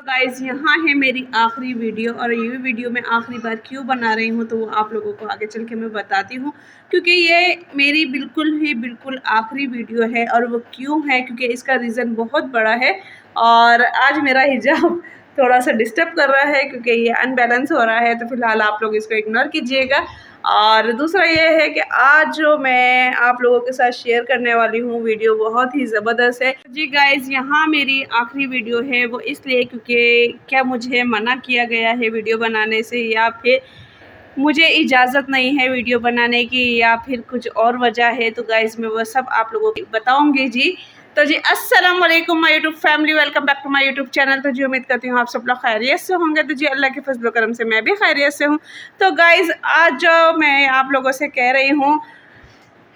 Guys यहाँ है मेरी आखिरी वीडियो, और ये वीडियो मैं आखिरी बार क्यों बना रही हूँ तो वो आप लोगों को आगे चल के मैं बताती हूँ, क्योंकि ये मेरी बिल्कुल आखिरी वीडियो है। और वो क्यों है, क्योंकि इसका रीज़न बहुत बड़ा है। और आज मेरा हिजाब थोड़ा सा डिस्टर्ब कर रहा है क्योंकि ये अनबैलेंस हो रहा है, तो फिलहाल आप लोग इसको इग्नोर कीजिएगा। और दूसरा ये है कि आज जो मैं आप लोगों के साथ शेयर करने वाली हूँ वीडियो बहुत ही ज़बरदस्त है जी गाइज़। यहाँ मेरी आखिरी वीडियो है वो इसलिए क्योंकि क्या मुझे मना किया गया है वीडियो बनाने से, या फिर मुझे इजाज़त नहीं है वीडियो बनाने की, या फिर कुछ और वजह है, तो गाइज़ मैं वो सब आप लोगों को बताऊँगी जी। तो जी अस्सलाम वालेकुम my YouTube family, welcome back to my YouTube channel. तो जी उम्मीद करती हूँ आप सब लोग खैरियत से होंगे। तो जी अल्लाह के फजल करम से मैं भी खैरियत से हूँ। तो गाइज़ आज जो मैं आप लोगों से कह रही हूँ,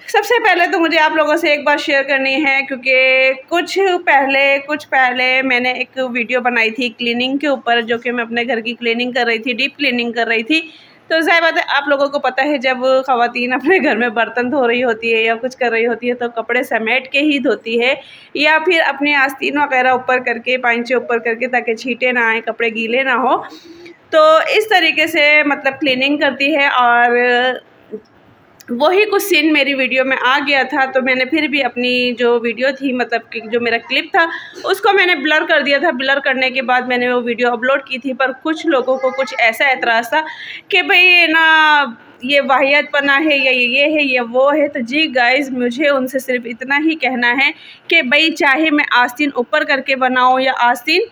सबसे पहले तो मुझे आप लोगों से एक बात शेयर करनी है, क्योंकि कुछ पहले मैंने एक वीडियो बनाई थी क्लीनिंग के ऊपर, जो कि मैं अपने घर की क्लीनिंग कर रही थी, डीप क्लीनिंग कर रही थी। तो ज़ाहिर बात है आप लोगों को पता है, जब ख़वातीन अपने घर में बर्तन धो रही होती है या कुछ कर रही होती है तो कपड़े समेट के ही धोती है, या फिर अपने आस्तीन वगैरह ऊपर करके, पाइंचे ऊपर करके, ताकि छींटे ना आए, कपड़े गीले ना हो। तो इस तरीके से मतलब क्लीनिंग करती है। और वही कुछ सीन मेरी वीडियो में आ गया था, तो मैंने फिर भी अपनी जो वीडियो थी, मतलब कि जो मेरा क्लिप था, उसको मैंने ब्लर कर दिया था। ब्लर करने के बाद मैंने वो वीडियो अपलोड की थी, पर कुछ लोगों को कुछ ऐसा एतराज़ था कि भाई ना ये वाहियतपना है, या ये है, ये वो है। तो जी गाइज़ मुझे उनसे सिर्फ इतना ही कहना है कि भाई चाहे मैं आस्तीन ऊपर करके बनाऊँ या आस्तीन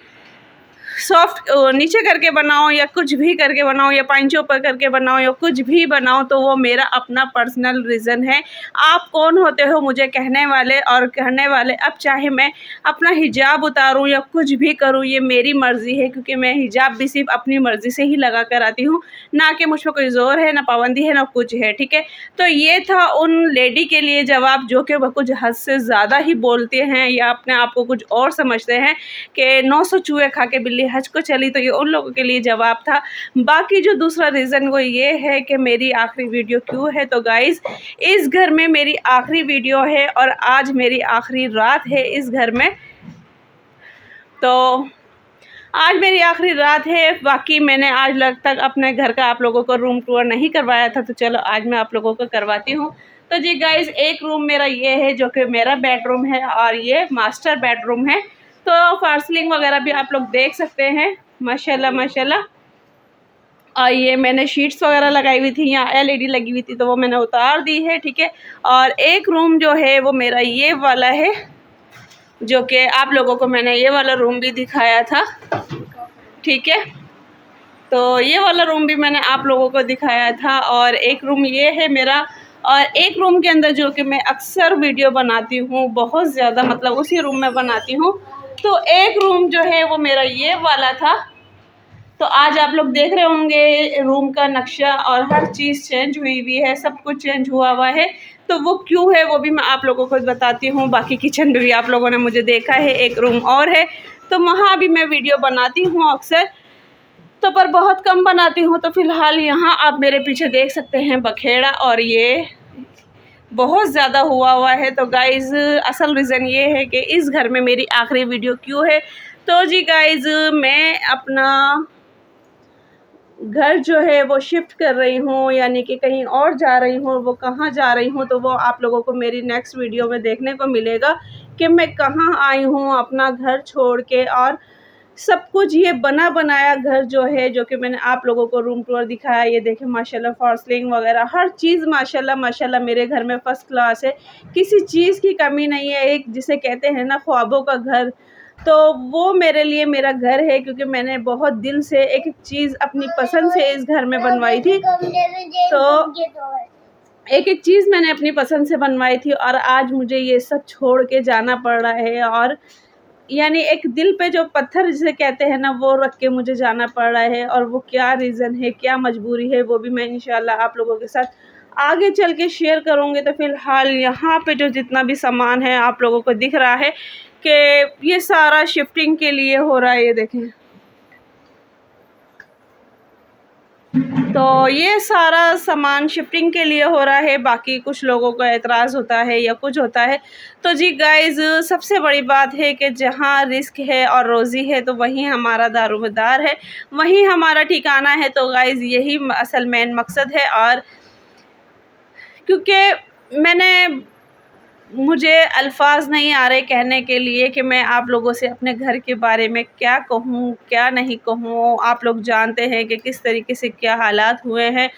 सॉफ्ट नीचे करके बनाओ, या कुछ भी करके बनाओ, या पाइंचों पर करके बनाओ, या कुछ भी बनाओ, तो वो मेरा अपना पर्सनल रीज़न है। आप कौन होते हो मुझे कहने वाले और कहने वाले? अब चाहे मैं अपना हिजाब उतारूं या कुछ भी करूं, ये मेरी मर्ज़ी है, क्योंकि मैं हिजाब भी सिर्फ अपनी मर्ज़ी से ही लगा कर आती हूँ, ना कि मुझ पर कोई ज़ोर है, ना पाबंदी है, ना कुछ है। ठीक है, तो ये था उन लेडी के लिए जवाब जो कि वह कुछ हद से ज़्यादा ही बोलते हैं, या अपने आप को कुछ और समझते हैं कि 900 चूहे खा के बिल्ली हज को चली। तो ये उन लोगों के लिए जवाब था। बाकी जो दूसरा रीज़न वो ये है कि मेरी आखिरी वीडियो क्यों है, तो गाइज़ इस घर में मेरी आखिरी वीडियो है, और आज मेरी आखिरी रात है इस घर में। तो आज मेरी आखिरी रात है। बाकी मैंने आज तक अपने घर का आप लोगों को रूम टूर नहीं करवाया था, तो चलो आज मैं आप लोगों को करवाती हूँ। तो जी गाइज़ एक रूम मेरा ये है जो कि मेरा बेडरूम है, और ये मास्टर बेडरूम है। तो फॉल सीलिंग वगैरह भी आप लोग देख सकते हैं, माशाल्लाह माशाल्लाह। और ये मैंने शीट्स वगैरह लगाई हुई थी, यहाँ एलईडी लगी हुई थी, तो वो मैंने उतार दी है। ठीक है, और एक रूम जो है वो मेरा ये वाला है, जो कि आप लोगों को मैंने ये वाला रूम भी दिखाया था। ठीक है, तो ये वाला रूम भी मैंने आप लोगों को दिखाया था। और एक रूम ये है मेरा, और एक रूम के अंदर जो कि मैं अक्सर वीडियो बनाती हूँ, बहुत ज़्यादा, मतलब उसी रूम में बनाती हूँ। तो एक रूम जो है वो मेरा ये वाला था। तो आज आप लोग देख रहे होंगे रूम का नक्शा और हर चीज़ चेंज हुई हुई है, सब कुछ चेंज हुआ हुआ है। तो वो क्यों है वो भी मैं आप लोगों को बताती हूँ। बाकी किचन में भी आप लोगों ने मुझे देखा है, एक रूम और है, तो वहाँ भी मैं वीडियो बनाती हूँ अक्सर, तो पर बहुत कम बनाती हूँ। तो फ़िलहाल यहाँ आप मेरे पीछे देख सकते हैं बखेड़ा, और ये बहुत ज़्यादा हुआ हुआ है। तो गाइज़ असल रीज़न ये है कि इस घर में मेरी आखिरी वीडियो क्यों है। तो जी गाइज़ मैं अपना घर जो है वो शिफ्ट कर रही हूँ, यानी कि कहीं और जा रही हूँ। वो कहाँ जा रही हूँ तो वो आप लोगों को मेरी नेक्स्ट वीडियो में देखने को मिलेगा कि मैं कहाँ आई हूँ अपना घर छोड़ के। और सब कुछ ये बना बनाया घर जो है, जो कि मैंने आप लोगों को रूम टूर दिखाया, ये देखें माशाल्लाह, फॉल सीलिंग वगैरह हर चीज़ माशाल्लाह माशाल्लाह मेरे घर में फ़र्स्ट क्लास है, किसी चीज़ की कमी नहीं है। एक जिसे कहते हैं ना ख्वाबों का घर, तो वो मेरे लिए मेरा घर है, क्योंकि मैंने बहुत दिल से एक एक चीज़ अपनी पसंद से इस घर में बनवाई थी। तो एक एक चीज़ मैंने अपनी पसंद से बनवाई थी, और आज मुझे ये सब छोड़ के जाना पड़ रहा है। और यानी एक दिल पे जो पत्थर जिसे कहते हैं ना, वो रख के मुझे जाना पड़ रहा है। और वो क्या रीज़न है, क्या मजबूरी है, वो भी मैं इंशाल्लाह आप लोगों के साथ आगे चल के शेयर करूँगी। तो फ़िलहाल यहाँ पे जो जितना भी सामान है आप लोगों को दिख रहा है कि ये सारा शिफ्टिंग के लिए हो रहा है। ये देखें, तो ये सारा सामान शिफ्टिंग के लिए हो रहा है, बाकी कुछ लोगों का एतराज़ होता है या कुछ होता है। तो जी गाइज़, सबसे बड़ी बात है कि जहाँ रिस्क है और रोज़ी है तो वहीं हमारा दारोमदार है, वहीं हमारा ठिकाना है। तो गाइज़ यही असल मेन मकसद है। और क्योंकि मुझे अल्फाज नहीं आ रहे कहने के लिए कि मैं आप लोगों से अपने घर के बारे में क्या कहूँ, क्या नहीं कहूँ। आप लोग जानते हैं कि किस तरीके से क्या हालात हुए हैं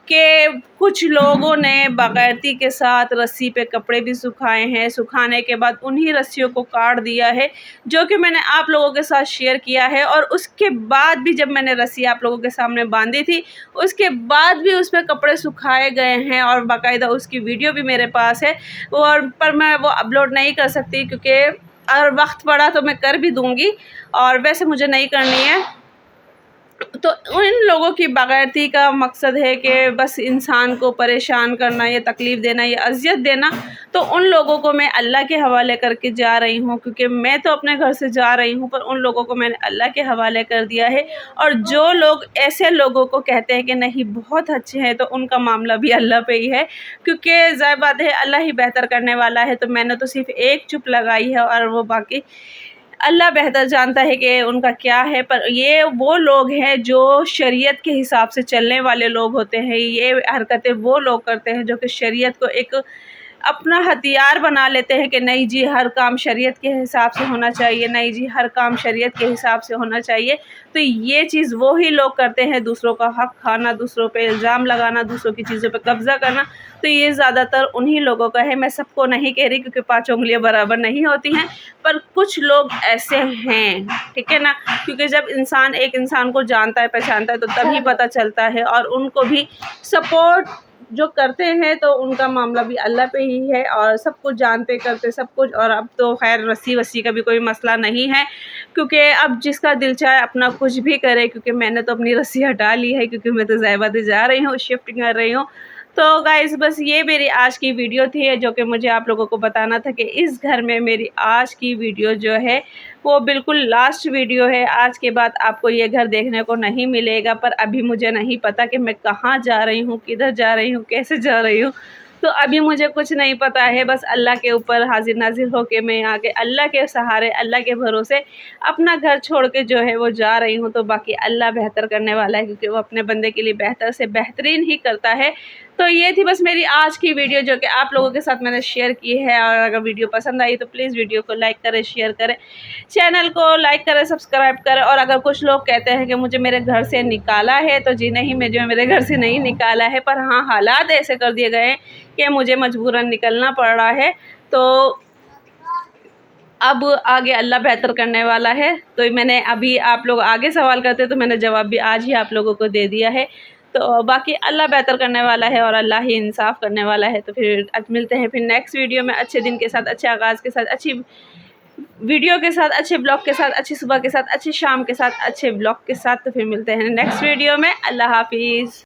कि कुछ लोगों ने बाकायदगी के साथ रस्सी पे कपड़े भी सुखाए हैं, सुखाने के बाद उन्हीं रस्सियों को काट दिया है, जो कि मैंने आप लोगों के साथ शेयर किया है। और उसके बाद भी जब मैंने रस्सी आप लोगों के सामने बांधी थी, उसके बाद भी उस पे कपड़े सुखाए गए हैं और बाकायदा उसकी वीडियो भी मेरे पास है। और पर मैं वो अपलोड नहीं कर सकती क्योंकि अगर वक्त पड़ा तो मैं कर भी दूँगी, और वैसे मुझे नहीं करनी है। तो उन लोगों की बेग़ैरती का मकसद है कि बस इंसान को परेशान करना, या तकलीफ़ देना, या अज़ियत देना। तो उन लोगों को मैं अल्लाह के हवाले करके जा रही हूँ, क्योंकि मैं तो अपने घर से जा रही हूँ, पर उन लोगों को मैंने अल्लाह के हवाले कर दिया है। और जो लोग ऐसे लोगों को कहते हैं कि नहीं बहुत अच्छे हैं, तो उनका मामला भी अल्लाह पे ही है, क्योंकि ज़ाहिर बात है अल्लाह ही बेहतर करने वाला है। तो मैंने तो सिर्फ़ एक चुप लगाई है, और वो बाकी अल्लाह बेहतर जानता है कि उनका क्या है। पर ये वो लोग हैं जो शरीयत के हिसाब से चलने वाले लोग होते हैं। ये हरकतें वो लोग करते हैं जो कि शरीयत को एक अपना हथियार बना लेते हैं कि नहीं जी हर काम शरीयत के हिसाब से होना चाहिए, नहीं जी हर काम शरीयत के हिसाब से होना चाहिए। तो ये चीज़ वो ही लोग करते हैं, दूसरों का हक़ खाना, दूसरों पे इल्ज़ाम लगाना, दूसरों की चीज़ों पे कब्ज़ा करना। तो ये ज़्यादातर उन्हीं लोगों का है। मैं सबको नहीं कह रही, क्योंकि 5 उँगलियाँ बराबर नहीं होती हैं, पर कुछ लोग ऐसे हैं, ठीक है ना? क्योंकि जब इंसान एक इंसान को जानता है, पहचानता है, तो तभी पता चलता है। और उनको भी सपोर्ट जो करते हैं तो उनका मामला भी अल्लाह पे ही है, और सब कुछ जानते करते सब कुछ। और अब तो खैर रस्सी वस्सी का भी कोई मसला नहीं है, क्योंकि अब जिसका दिल चाहे अपना कुछ भी करे, क्योंकि मैंने तो अपनी रस्सी हटा ली है, क्योंकि मैं तो ज़ाहिबादी जा रही हूँ, शिफ्ट कर रही हूँ। तो गाइज़ बस ये मेरी आज की वीडियो थी, जो कि मुझे आप लोगों को बताना था कि इस घर में मेरी आज की वीडियो जो है वो बिल्कुल लास्ट वीडियो है। आज के बाद आपको ये घर देखने को नहीं मिलेगा। पर अभी मुझे नहीं पता कि मैं कहाँ जा रही हूँ, किधर जा रही हूँ, कैसे जा रही हूँ। तो अभी मुझे कुछ नहीं पता है, बस अल्लाह के ऊपर हाजिर नाजिर होके मैं यहाँ के अल्लाह के सहारे, अल्लाह के भरोसे अपना घर छोड़ के जो है वो जा रही हूँ। तो बाकी अल्लाह बेहतर करने वाला है, क्योंकि वो अपने बंदे के लिए बेहतर से बेहतरीन ही करता है। तो ये थी बस मेरी आज की वीडियो, जो कि आप लोगों के साथ मैंने शेयर की है। और अगर वीडियो पसंद आई तो प्लीज़ वीडियो को लाइक करें, शेयर करें, चैनल को लाइक करें, सब्सक्राइब करें। और अगर कुछ लोग कहते हैं कि मुझे मेरे घर से निकाला है, तो जी नहीं, मुझे मेरे घर से नहीं निकाला है, पर हाँ हालात ऐसे कर दिए गए हैं कि मुझे मजबूरन निकलना पड़ रहा है। तो अब आगे अल्लाह बेहतर करने वाला है। तो मैंने अभी आप लोग आगे सवाल करते तो मैंने जवाब भी आज ही आप लोगों को दे दिया है। तो बाकी अल्लाह बेहतर करने वाला है, और अल्लाह ही इंसाफ़ करने वाला है। तो फिर आज मिलते हैं फिर नेक्स्ट वीडियो में, अच्छे दिन के साथ, अच्छे आगाज़ के साथ, अच्छी वीडियो के साथ, अच्छे ब्लॉग के साथ, अच्छी सुबह के साथ, अच्छी शाम के साथ, अच्छे ब्लॉग के साथ। तो फिर मिलते हैं नेक्स्ट वीडियो में। अल्लाह हाफ़िज़।